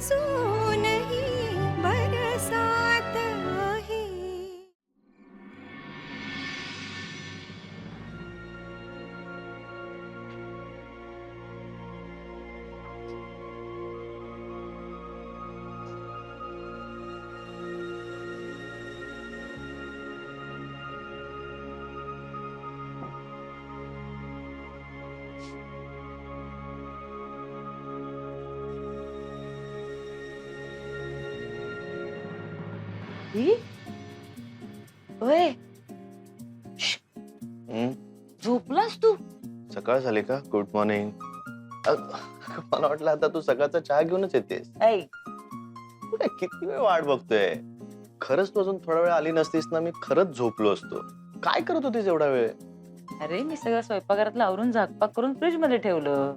Monsoon ही बरसात है. ही? ओय, हं, झोपलास तू? सकाळ झाली का? Good morning. मला वाटलं आता तू सकाळचा चहा घेऊनच येतेस. ऐ, तू काय किती वेळ वाट बघतोय? खरंच तू अजून थोडा वेळ आली नसतीस ना, मी खरंच झोपलो असतो. काय करत होतीस एवढा वेळ? अरे मी सगळं स्वयंपाकघरातलं आवरून झाकपाक करून फ्रीज मध्ये ठेवलं.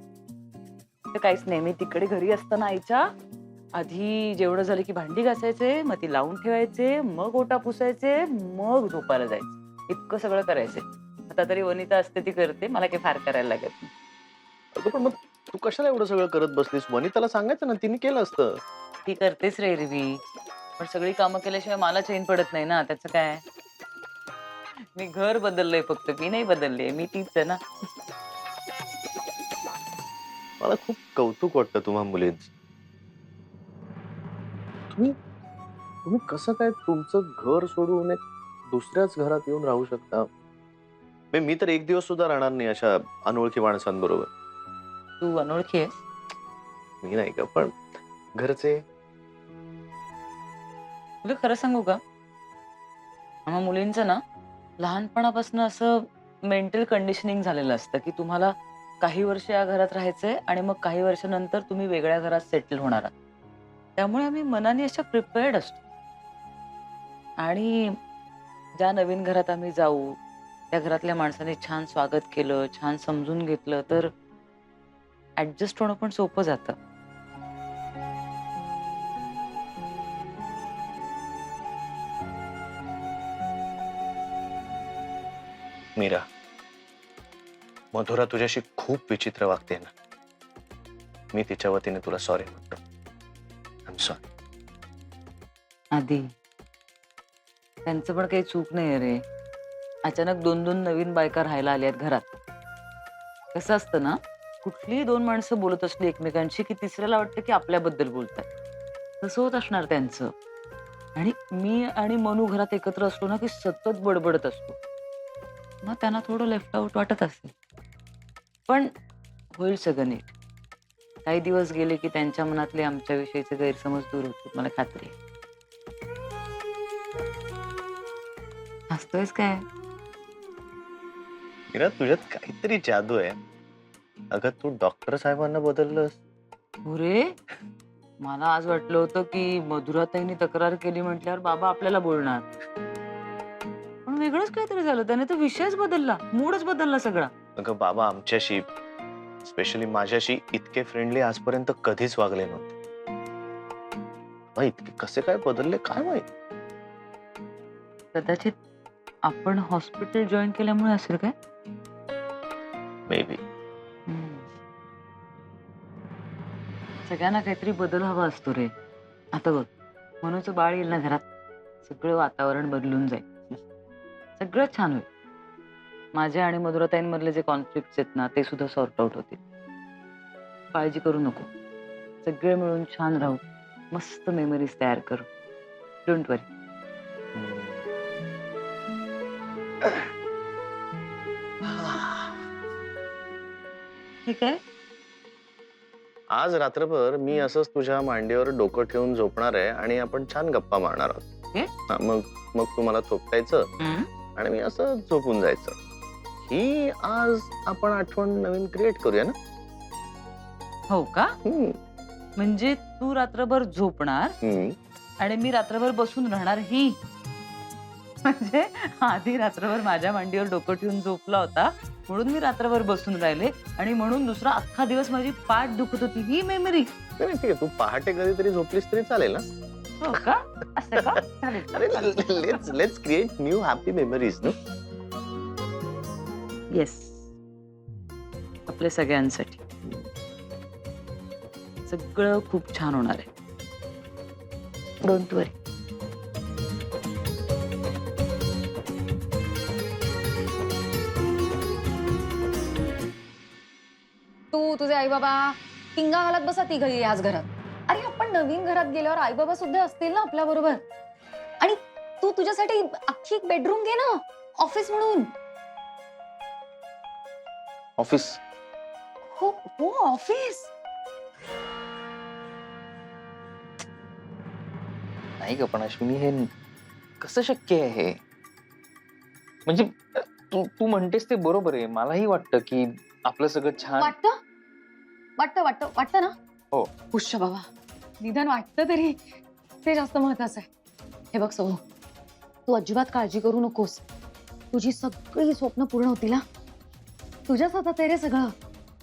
तर काहीच नाही, मी तिकडे घरी असताना आईच्या आधी जेवढं झालं की भांडी घासायचे, मग ती लावून ठेवायचे, मग ओटा पुसायचे, मग झोपायला जायचं. इतकं सगळं करायचे. आता तरी वनिता असते ती करते, मला काही फार करायला लागत नाही. अगं पण मग तू कशाला एवढं सगळं करत बसलीस? वनिताला सांगायचं ना, तिने केलं असतं. ती करतेच रे एरवी, पण सगळी कामं केल्याशिवाय मला चैन पडत नाही ना, त्याचं काय. मी घर बदललंय फक्त, मी नाही बदलले, मी तीच आहे ना. मला खूप कौतुक वाटतं तुम्हा मुलींचं. तुम्ही तुम्ही कसं काय तुमचं घर सोडून एक दुसऱ्याच घरात येऊन राहू शकता? मी तर एक दिवस सुद्धा राहणार नाही अशा अनोळखी माणसांबरोबर. तू अनोळखी आहेस? मी नाही का, पण घरचे. तुला खरं सांगू का? आम्हा मुलींचं ना लहानपणापासून असं मेंटल कंडिशनिंग झालेलं असतं, की तुम्हाला काही वर्ष या घरात राहायचंय आणि मग काही वर्षानंतर तुम्ही वेगळ्या घरात सेटल होणार आहात. त्यामुळे आम्ही मनाने अशा प्रिपेअर्ड असतो. आणि ज्या नवीन घरात आम्ही जाऊ, त्या घरातल्या माणसाने छान स्वागत केलं, छान समजून घेतलं, तर ॲडजस्ट होणं पण सोपं जातं. मीरा, मधुरा तुझ्याशी खूप विचित्र वागते ना. मी तिच्या वतीने तुला सॉरी म्हणतो. I am sorry. आधी त्यांचं पण काही चूक नाही रे. अचानक 2-2 नवीन बायका राहायला आल्यात घरात. कसं असतं ना, कुठलीही 2 माणसं बोलत असली एकमेकांशी, की तिसऱ्याला वाटतं की आपल्याबद्दल बोलतात. तसं होत असणार त्यांचं. आणि मी आणि मनू घरात एकत्र असलो ना, की सतत बडबडत असतो. मग त्यांना थोडं लेफ्ट आउट वाटत असेल. पण होईल सगळं नीट. काही दिवस गेले की त्यांच्या मनातले आमच्याविषयीचे गैरसमज दूर होतील, मला खात्री आहे. हसतोयस काय? मीरा, तुझ्यात काहीतरी जादू आहे. अगं तू डॉक्टर साहेबांना बदललंस. अरे! मला आज वाटलं होतं, की मधुराताईंनी तक्रार केली म्हटल्यावर बाबा आपल्याला बोलणार. पण वेगळंच काहीतरी झालं. त्याने तर विषयच बदलला. मूडच बदलला सगळा. अगं बाबा आमच्याशी, स्पेशली माझ्याशी इतके फ्रेंडली आजपर्यंत कधीच वागले नव्हते. मग इतके कसे काय बदलले काय माहित? कदाचित आपण हॉस्पिटल जॉइन केल्यामुळे असेल काय? May be. हम्म. सगळ्यांना काहीतरी बदल हवा असतो रे. आता बघ, मनूचं बाळ येईल ना घरात, सगळं वातावरण बदलून जाईल. सगळं छान होईल. माझ्या आणि मधुराताईंमधले जे कॉन्फ्लिक्ट्स आहेत ना, ते सुद्धा सॉर्ट आउट होतील. काळजी करू नको. सगळे मिळून छान राहू. मस्त मेमरीज तयार करू. डोंट वरी. ठीक आहे? आज रात्रभर मी असंच तुझ्या मांडीवर डोकं ठेवून झोपणार आहे आणि आपण छान गप्पा मारणार आहोत. हे? हा, मग मग तू मला थोपटायचं आणि मी असं झोपून जायचं. ही आज आपण आठवण नवीन क्रिएट करूया ना. हो का? हम्म, म्हणजे तू रात्रभर झोपणार हम्म. आणि मी रात्रभर बसून राहणार ही. म्हणजे आधी रात्रभर माझ्या मांडीवर डोकं ठेवून झोपला होता, म्हणून मी रात्रभर बसून राहिले आणि म्हणून दुसरा अख्खा दिवस माझी पाठ दुखत होती, ही मेमरी. नाही नाही, ठीक आहे, तू पहाटे कधीतरी झोपलीस तरी चालेल ना. हो का? असं का? चालेल. अरे let's create new happy memories ना. येस. आपल्या सगळ्यांसाठी. सगळं खूप छान होणार आहे. डोंट वरी. तू तुझे आई बाबा टिंगा घालत बसा तिघही याच घरात. अरे आपण नवीन घरात गेल्यावर आई बाबा सुद्धा असतील ना आपल्या बरोबर. आणि तू तुझ्यासाठी अख्खी एक बेडरूम घे ना ऑफिस म्हणून. ऑफिस? हो हो ऑफिस. नाही ग पण अश्विनी हे कसं शक्य आहे? म्हणजे तू तू म्हणतेस ते बरोबर आहे. मलाही वाटतं की आपलं सगळं छान. वाटतं वाटतं वाटतं वाटतं ना. हो. हुश्श बाबा निदान वाटतं तरी ते जास्त महत्वाचं आहे. हे बघ सोहू, तू अजिबात काळजी करू नकोस. तुझी सगळी स्वप्न पूर्ण होतील ना. तुझ्याच हातात आहे रे सगळं.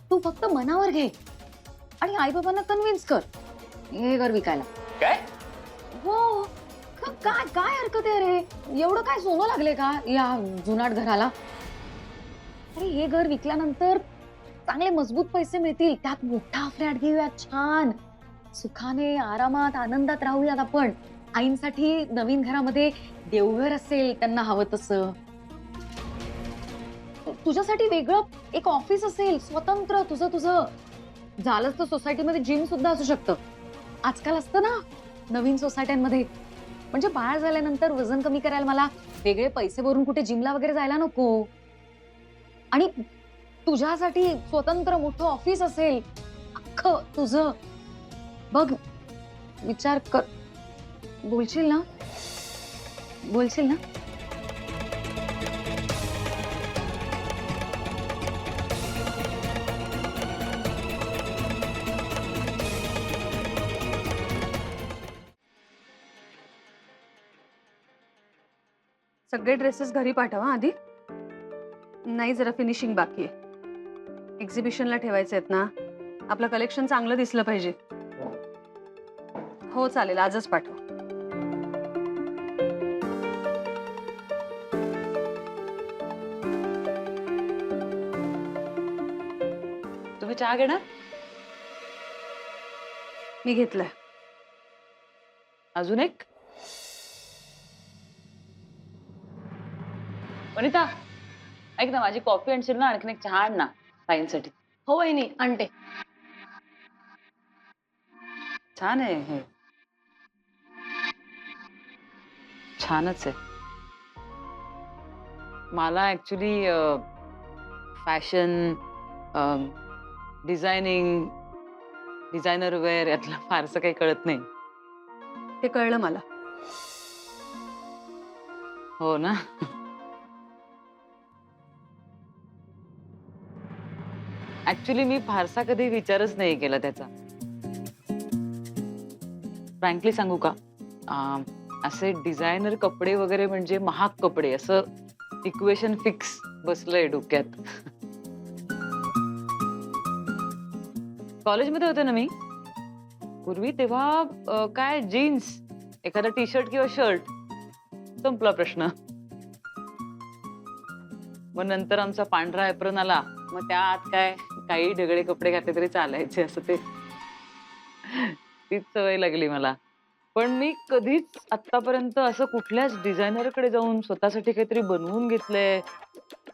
तू फक्त मनावर घे आणि आई बाबांना कन्व्हिन्स कर हे घर विकायला. काय? हो. काय काय हरकत आहे रे? एवढं काय सोनं लागले का या जुनाट घराला? अरे हे घर विकल्यानंतर चांगले मजबूत पैसे मिळतील. त्यात मोठा फ्लॅट घेऊयात छान. सुखाने आरामात आनंदात राहूयात आपण. आईंसाठी नवीन घरामध्ये देवघर असेल त्यांना हवं तसं. तुझ्यासाठी वेगळं एक ऑफिस असेल स्वतंत्र तुझं तुझं. झालंच तर सोसायटीमध्ये जिम सुद्धा असू शकतं. आजकाल असतं ना नवीन सोसायट्यांमध्ये. म्हणजे बाळ झाल्यानंतर वजन कमी करायला मला वेगळे पैसे भरून कुठे जिमला वगैरे जायला नको. आणि तुझ्यासाठी स्वतंत्र मोठं ऑफिस असेल अख्खं तुझं. बघ विचार कर. बोलशील ना? बोलशील ना? सगळे ड्रेसेस घरी पाठवा आधी. नाही जरा फिनिशिंग बाकी आहे. एक्झिबिशनला ठेवायचे आहेत ना. आपलं कलेक्शन चांगलं दिसलं पाहिजे. हो चालेल आजच पाठवा. तुम्ही चहा घेणार? मी घेतलंय. अजून एक? वनिता ऐक ना, माझी कॉफी आणशील ना? आणखीन एक चहा आण ना ताईंसाठी. हो वहिनी आणते. छान आहे हे. छानच आहे. मला actually fashion, designing, designer wear यातलं फारसं काही कळत नाही. ते कळलं मला. हो ना. ऍक्च्युली मी फारसा कधी विचारच नाही केला त्याचा. फ्रँकली सांगू का, असे डिझायनर कपडे वगैरे म्हणजे महाग कपडे असं इक्वेशन फिक्स बसलंय डोक्यात. कॉलेजमध्ये होते ना मी पूर्वी, तेव्हा काय जीन्स, एखादा टी शर्ट किंवा शर्ट, संपला प्रश्न. मग नंतर आमचा पांढरा एप्रन आला. मग त्या आत काय काही ढगळे कपडे घातले तरी चालायचे असं ते. तीच सवय लागली मला. पण मी कधीच आतापर्यंत असं कुठल्याच डिझायनरकडे जाऊन स्वतःसाठी काहीतरी बनवून घेतलंय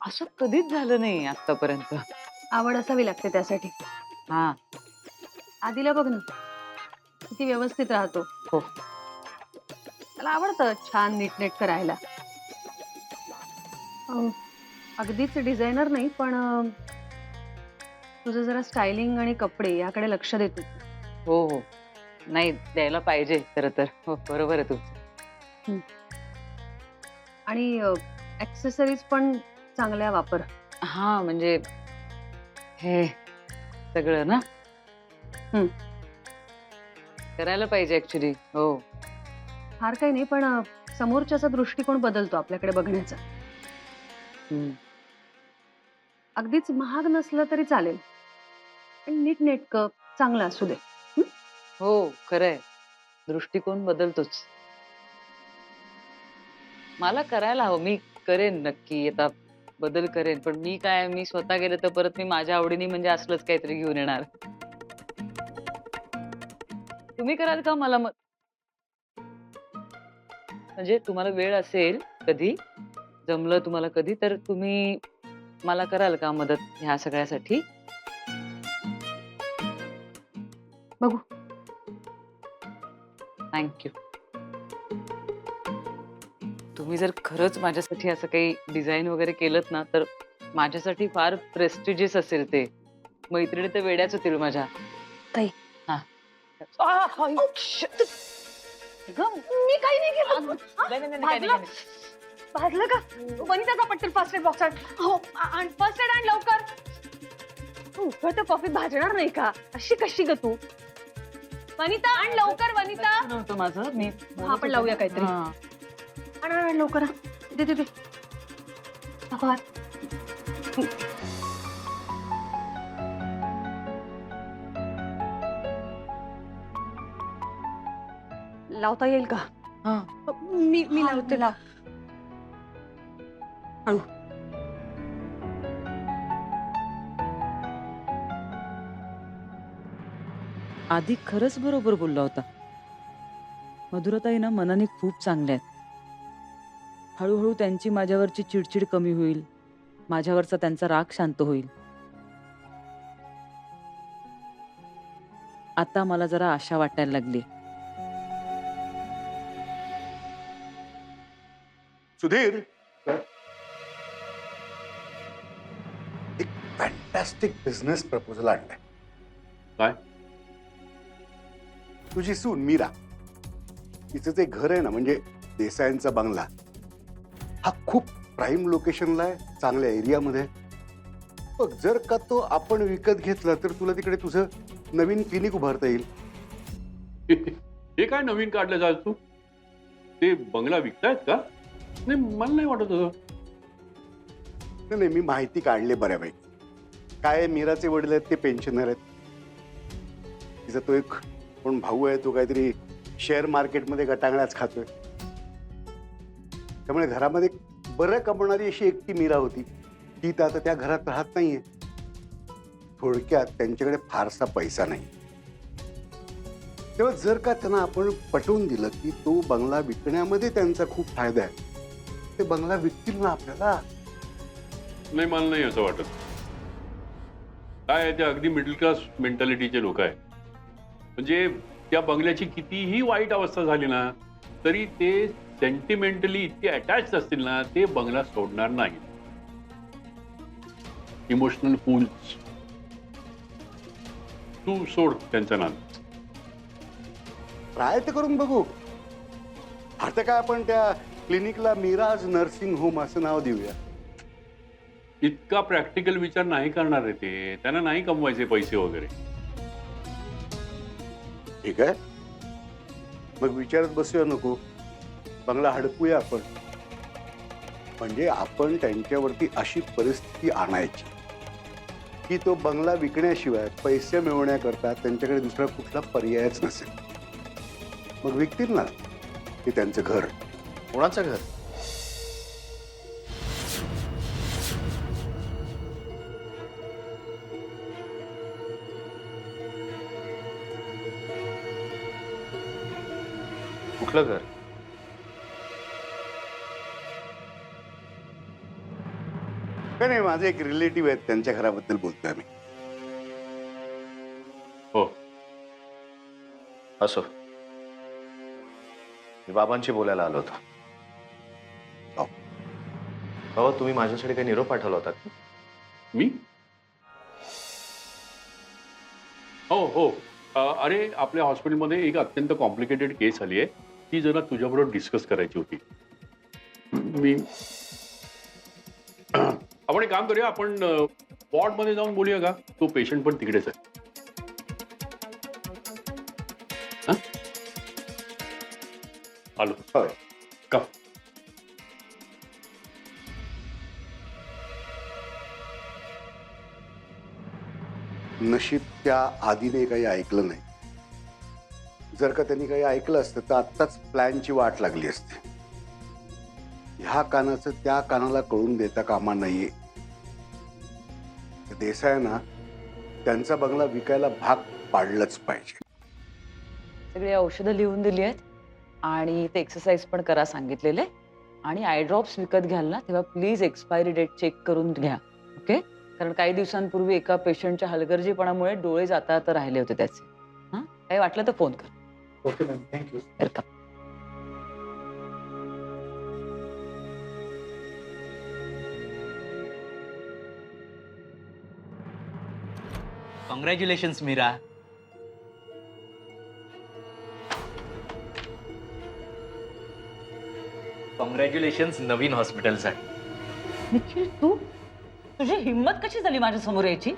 असं कधीच झालं नाही आतापर्यंत. आवड असावी लागते त्यासाठी. हा. आधीला बघ ना किती व्यवस्थित राहतो. हो. मला आवडतं छान नीटनेट करायला. अगदीच डिझायनर नाही पण तुझं जरा स्टायलिंग आणि कपडे याकडे लक्ष देतो. हो हो, नाही द्यायला पाहिजे खरं तर. हो बरोबर आहे तुमचं. आणि ऍक्सेसरीज पण चांगल्या वापर. हा म्हणजे हे सगळं ना. करायला पाहिजे ऍक्च्युली. हो. फार काही नाही पण समोरच्याचा दृष्टिकोन बदलतो आपल्याकडे बघण्याचा. अगदीच महाग नसलं तरी चालेल पण नीटनेटकं चांगलं असू दे. हो खरंय, दृष्टिकोन बदलतोच. मला करायला हवं. मी करेन नक्की आता बदल करेन. पण मी काय, मी स्वतः गेले तर परत मी माझ्या आवडीने म्हणजे असलंच काहीतरी घेऊन येणार. तुम्ही कराल का मला म्हणजे तुम्हाला वेळ असेल कधी, जमलं तुम्हाला कधी, तर तुम्ही मला कराल का मदत ह्या सगळ्यासाठी? बघू. थँक्यू. तुम्ही जर खरंच माझ्यासाठी असं काही डिझाईन वगैरे केलत ना, तर माझ्यासाठी फार प्रेस्टिजियस असेल ते. मैत्रिणी तर वेड्याच होतील माझ्या. ताई. हां. मी काही नाही केलं. नाही, नाही, नाही, काही नाही. भाजलं का? वनिताचा पटकन फर्स्ट एड बॉक्स आण. हो, फर्स्ट एड आण लवकर. उकळत्या कॉफीत भाजणार नाही का? अशी कशी ग तू? वनिता आण लवकर, वनिता. लक्ष नव्हतं माझं. मी हा, आपण लावूया काहीतरी. हां. आण लवकर. दे दे दे. दाखव हात. लावता येईल का? हां. मी लावते. लाव. हळू. आधी खरंच बरोबर बोलला होता. मधुराताई ना मनाने खूप चांगल्या आहेत. हळूहळू त्यांची माझ्यावरची चिडचिड कमी होईल. माझ्यावरचा त्यांचा राग शांत होईल. आता मला जरा आशा वाटायला लागली. सुधीर, एक फॅन्टॅस्टिक बिझनेस प्रपोजल आणलाय. काय? तुझी सून मीरा, तिचं जे घर आहे ना, म्हणजे देसाईंचा बंगला, हा खूप प्राईम लोकेशनला आहे, चांगल्या एरियामध्ये. बघ, जर का तो आपण विकत घेतला तर तुला तिकडे तुझं नवीन क्लिनिक उभारता येईल. हे काय नवीन काढलं जाल तू? ते बंगला विकतायत का? नाही, मला नाही वाटत असं. नाही नाही, मी माहिती काढली बऱ्यापैकी. काय आहे, मीराचे वडील आहेत ते पेन्शनर आहेत. तिचा तो एक कोण भाऊ आहे, तो काहीतरी शेअर मार्केटमध्ये गटांगळ्याच खातोय. त्यामुळे घरामध्ये बरं कमवणारी अशी एकटी मीरा होती. ती तर आता त्या घरात राहत नाहीये. थोडक्यात त्यांच्याकडे फारसा पैसा नाही. तेव्हा जर का त्यांना आपण पटवून दिलं की तो बंगला विकण्यामध्ये त्यांचा खूप फायदा आहे, ते बंगला विकतील ना आपल्याला. नाही, मला नाही असं वाटत. काय आहे, ते अगदी मिडल क्लास मेंटॅलिटीचे लोक आहे. म्हणजे त्या बंगल्याची कितीही वाईट अवस्था झाली ना, तरी ते सेंटिमेंटली इतके अटॅच असतील ना, ते बंगला सोडणार नाही. इमोशनल फूल्स. तू सोड त्यांचं नाव. ट्राय तर करून बघू. आता काय आपण त्या क्लिनिकला मीराज नर्सिंग होम असं नाव देऊया. इतका प्रॅक्टिकल विचार नाही करणार आहे ते. त्यांना नाही कमवायचे पैसे वगैरे. ठीक आहे, मग विचारत बसूया नको. बंगला हडपूया आपण. म्हणजे आपण त्यांच्यावरती अशी परिस्थिती आणायची की तो बंगला विकण्याशिवाय पैसे मिळवण्याकरता त्यांच्याकडे दुसरा कुठला पर्यायच नसेल. मग विकतील ना ते त्यांचं घर. कोणाचं घर? कुठलं घर? काय नाही, माझे एक रिलेटिव्ह आहेत, त्यांच्या घराबद्दल बोलतोय आम्ही. हो. असो, मी बाबांशी बोलायला आलो होतो. हो. बाबा, तुम्ही माझ्यासाठी काही निरोप पाठवला होता का? मी? हो हो. अरे, आपल्या हॉस्पिटलमध्ये एक अत्यंत कॉम्प्लिकेटेड केस आली आहे. ती जरा तुझ्याबरोबर डिस्कस करायची होती. मी आपण एक काम करूया, आपण वॉर्डमध्ये जाऊन बोलूया का? तो पेशंट पण तिकडेच आहे. हं? आलो. होय. का? नशीब त्या आधीने काही ऐकलं नाही. जर का त्यांनी काही ऐकलं असतं तर आत्ताच प्लॅनची वाट लागली असते. ह्या कानाचं त्या कानाला कळून देता कामा नाहीये. देसायांना त्यांचा बंगला विकायला भाग पाडलंच पाहिजे. सगळी औषधं लिहून दिली आहेत. आणि ते एक्सरसाइज पण करा सांगितलेले. आणि आय ड्रॉप्स विकत घ्याल ना तेव्हा प्लीज एक्सपायरी डेट चेक करून घ्या. ओके? कारण काही दिवसांपूर्वी एका पेशंटच्या हलगर्जीपणामुळे डोळे जाता जाता राहिले होते त्याचे. हां, काही वाटलं तर फोन कर. Okay ma'am, thank you. Welcome. Congratulations Meera. Congratulations नवीन हॉस्पिटलसाठी. निखिल तू तुझी हिंमत कशी झाली माझ्या समोर यायची?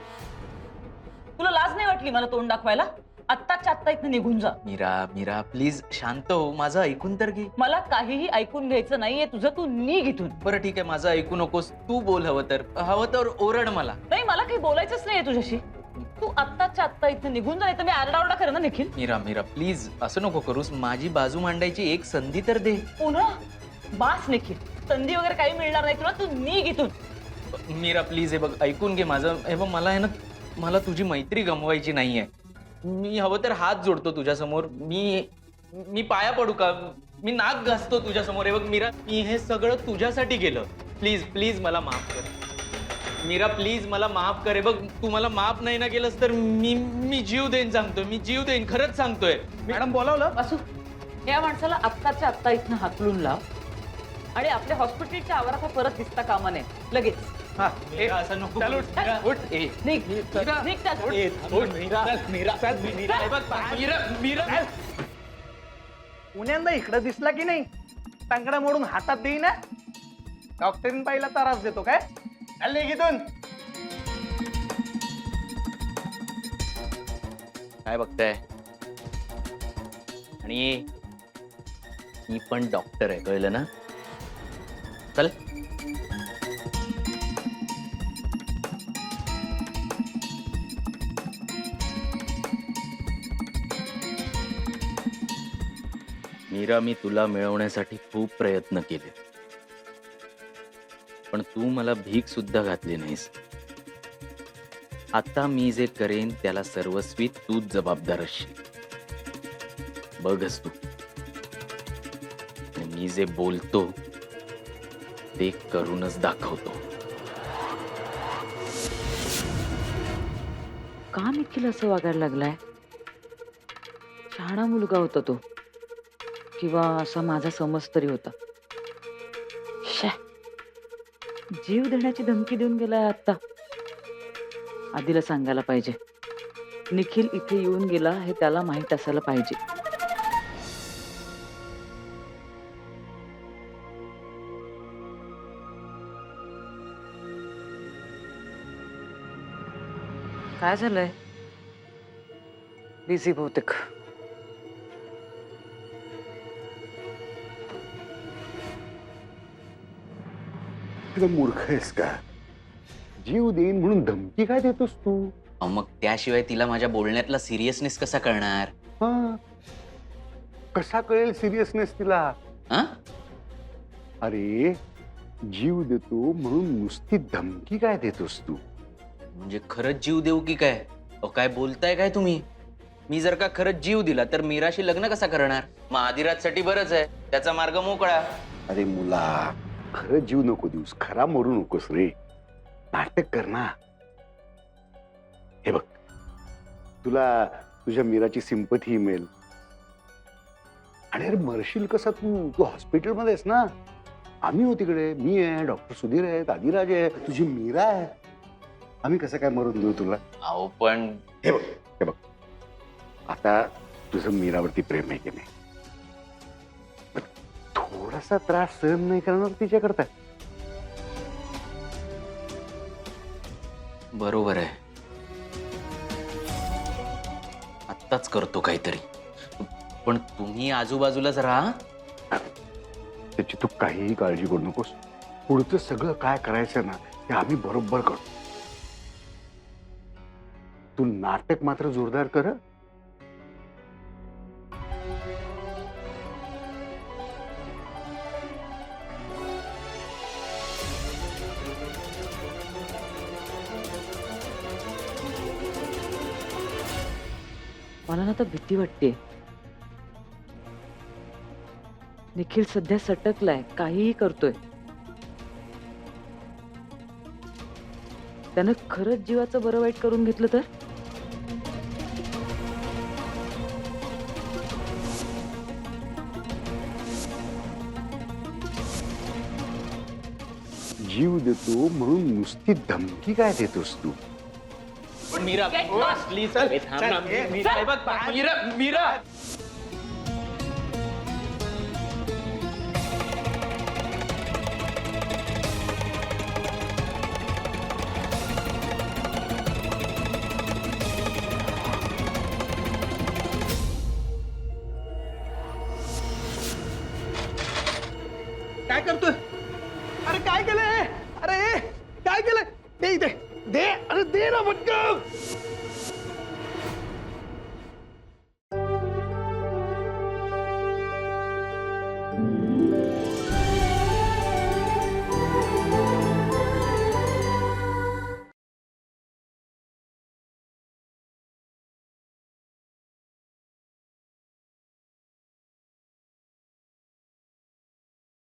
तुला लाज नाही वाटली मला तोंड दाखवायला? आत्ताच्या आत्ता इथनं निघून जा. मीरा मीरा प्लीज शांत हो, माझं ऐकून तर घे. मला काहीही ऐकून घ्यायचं नाहीये तुझं. तू निघ इथून. बरं ठीक आहे, माझं ऐकू नकोस, तू बोल. हवं तर ओरड मला. नाही मला काही बोलायचंच नाहीये तुझ्याशी. तू आत्ताच्या आत्ता इथनं निघून जा, नाही तर मी आरडाओरडा करेन ना निखिल. मीरा मीरा प्लीज असं नको करूस, माझी बाजू मांडायची एक संधी तर दे. पुन्हा बास निखिल, संधी वगैरे काही मिळणार नाही तुला. तू निघ इथून. मीरा प्लीज हे बघ, ऐकून घे माझं. हे बघ, मला आहे ना, मला तुझी मैत्री गमवायची नाहीये. मी हवं तर हात जोडतो तुझ्या समोर. मी पाया पडू का? मी नाक घासतो तुझ्या समोर. हे बघ मीरा, मी हे सगळं तुझ्यासाठी केलं. प्लीज प्लीज मला माफ कर. मीरा प्लीज मला माफ कर. हे बघ, तू मला माफ नाही ना केलंस तर मी जीव देईन सांगतोय. मी जीव देईन, खरंच सांगतोय. मॅडम बोलावलं. वासू, या माणसाला आत्ताच्या आत्ता इथनं हाकलून लाव आणि आपल्या हॉस्पिटलच्या आवारात हा परत दिसता कामा नये. लगेच मीरा, असं नको चालू, करूस. मीरा, उठ. ए, निघ. मीरा, निघ त्यात. ए, उठ, मीरा, मीरा, मीरा, हे बघ, मीरा. पुण्यांदा इकडं दिसला की नाही, टांगडा मोडून हातात देई ना. डॉक्टरीन पाहिला त्रास देतो काय? चालले घेतून. काय बघताय? आणि मी पण डॉक्टर आहे, कळलं ना? चल. मीरा, मी तुला मिळवण्यासाठी खूप प्रयत्न केले, पण तू मला भीक सुद्धा घातली नाहीस. आता मी जे करेन त्याला सर्वस्वी तूच जबाबदार असशील. बघच तू. आणि मी जे बोलतो ते करूनच दाखवतो. का निखिल असं वागायला लागलाय? शहाणा मुलगा होता तो, किंवा असा माझा समज तरी होता. शे, जीव देण्याची धमकी देऊन गेलाय आता. आधीला सांगायला पाहिजे. निखिल इथे येऊन गेला हे त्याला माहित असायला पाहिजे. काय झालंय? बिझी बहुतेक. एकदम मूर्ख आहेस का? जीव देईन म्हणून धमकी काय देतोस तू? मग त्याशिवाय तिला माझ्या बोलण्यातला सिरियसनेस कसा कळणार? हा, कसा कळेल सिरियसनेस तिला? हा? अरे, जीव देतो म्हणून नुसती धमकी काय देतोस तू? म्हणजे खरंच जीव देऊ की काय? काय बोलताय काय तुम्ही? मी जर का खरंच जीव दिला तर मीराशी लग्न कसा करणार? मग आदिराजसाठी बरंच आहे, त्याचा मार्ग मोकळा. अरे मुला, खरं जीव नको देऊस, खरा मरू नकोस रे. नाटक कर ना. हे बघ, तुला तुझ्या मीराची सिंपथी मिळेल. आणि अरे मरशील कसा तू? तू हॉस्पिटलमध्ये आहेस ना. आम्ही हो तिकडे. मी आहे, डॉक्टर सुधीर आहेत, आदिराज आहे, तुझी मीरा आहे. आम्ही कसं काय मरून देऊ तुला? अहो पण हे बघ, हे बघ, आता तुझं मीरावरती प्रेम आहे की नाही? पण थोडासा त्रास सहन नाही करणार तिच्याकरता? बरोबर आहे, आत्ताच करतो काहीतरी. पण तुम्ही आजूबाजूलाच राहा. त्याची तू काहीही काळजी करू नकोस. पुढचं सगळं काय करायचं ना ते आम्ही बरोबर करतो. तू नाटक मात्र जोरदार कर. मला ना तर भीती वाटते. निखिल सध्या सटकलाय, काहीही करतोय. त्यानं खरंच जीवाचं बरं वाईट करून घेतलं तर? जीव देतो म्हणून नुसती धमकी काय देतोस तू? मीरा प्लीज मीरा मीरा काय करतोय? अरे काय केलंय? अरे काय केलंय? दे इथे, दे, अरे दे ना पटकन.